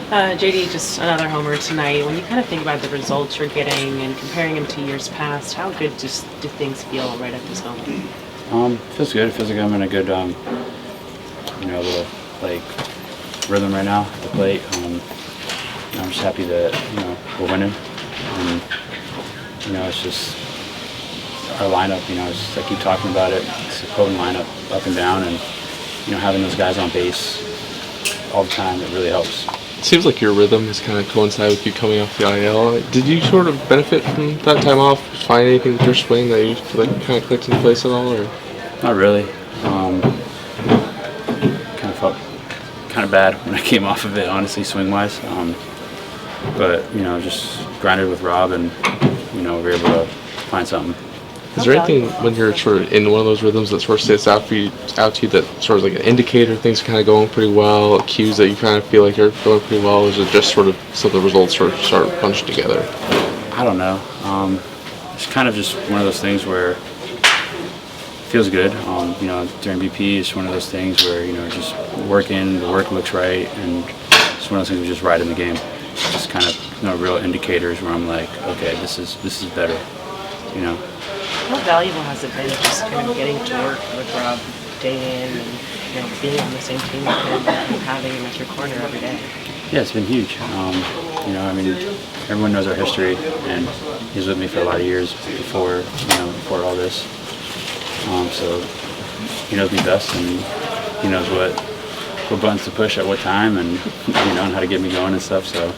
JD, just another homer tonight. When you kind of think about the results you're getting and comparing them to years past, how good do things feel right at this moment? Feels good. It feels like I'm in a good, little rhythm right now at the plate. I'm just happy that we're winning, and it's just our lineup. It's just, I keep talking about it. It's a potent lineup, up and down, and having those guys on base all the time, it really helps. It seems like your rhythm has kind of coincided with you coming off the IL. Did you sort of benefit from that time off? Find anything with your swing that you feel like kind of clicked into place at all, or? Not really. Kind of felt kind of bad when I came off of it, honestly, swing-wise. But just grinded with Rob, and we were able to find something. Is there anything when you're sort of in one of those rhythms that sort of sits out to you that sort of like an indicator things are kind of going pretty well, cues that you kind of feel like you're going pretty well, or is it just sort of so the results sort of start bunched together? I don't know. It's kind of just one of those things where it feels good. During BP, it's one of those things where just working, the work looks right, and it's one of those things we just ride in the game. It's just kind of real indicators where I'm like, okay, this is better. How valuable has it been just kind of getting to work with Rob day in and being on the same team with him and having him at your corner every day? Yeah, it's been huge. Everyone knows our history, and he was with me for a lot of years before all this. So he knows me best, and he knows what buttons to push at what time, and and how to get me going and stuff. So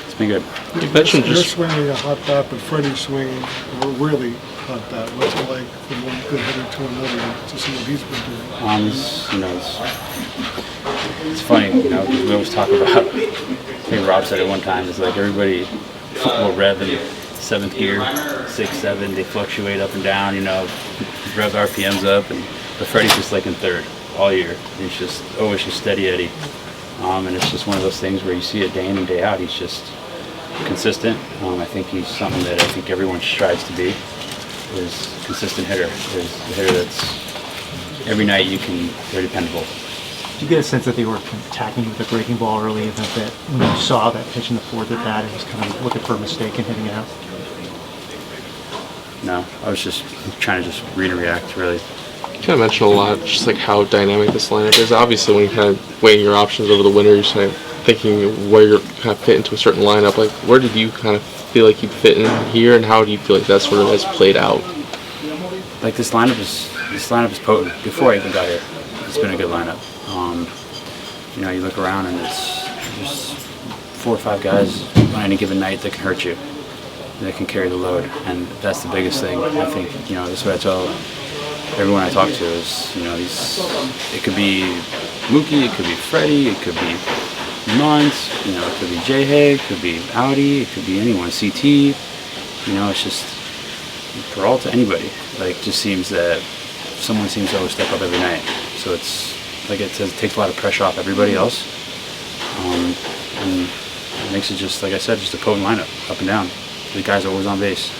it's been good. You mentioned You're just swinging a hot bat, but Freddie's swinging a really hot bat. What's it like from one good hitter to another to see what he's been doing? It's funny, because we always talk about. I think Rob said it one time. It's like everybody will rev in 7th gear, 6, 7. They fluctuate up and down. Rev RPMs up, but Freddie's just like in 3rd all year. He's just always just steady Eddie. And it's just one of those things where you see it day in and day out. He's just consistent. I think he's something that I think everyone strives to be. Is a consistent hitter. Is a hitter that's every night they're dependable. Did you get a sense that they were attacking you with a breaking ball early, and that when you saw that pitch in the 4th at bat, it was kind of looking for a mistake and hitting it out? No, I was just trying to just read and react, really. you kind of mentioned a lot just like how dynamic this lineup is. Obviously, when you're kind of weighing your options over the winter, you're kind of thinking where you're kind of fit into a certain lineup. Like, where did you kind of feel like you fit in here, and how do you feel like that sort of has played out? Like this lineup is potent. Before I even got here, it's been a good lineup. You look around and there's 4 or 5 guys on any given night that can hurt you, that can carry the load, and that's the biggest thing. I think that's what I tell everyone I talk to is it could be Mookie, it could be Freddie, it could be Muntz, it could be J-Hay, it could be Audi, it could be anyone, CT. It's just for all to anybody. Like, just seems that someone seems to always step up every night. So it's like it says, it takes a lot of pressure off everybody else, and it makes it just, like I said, just a potent lineup, up and down. The guys are always on base.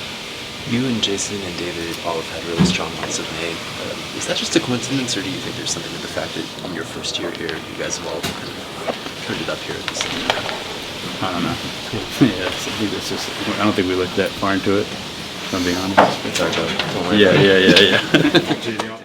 You and Jason and David all have had really strong months of May. Is that just a coincidence, or do you think there's something to the fact that in your first year here, you guys have all kind of turned it up here at the same time? I don't know. Yeah, I don't think we looked that far into it, if I'm being honest. It's hard to Yeah.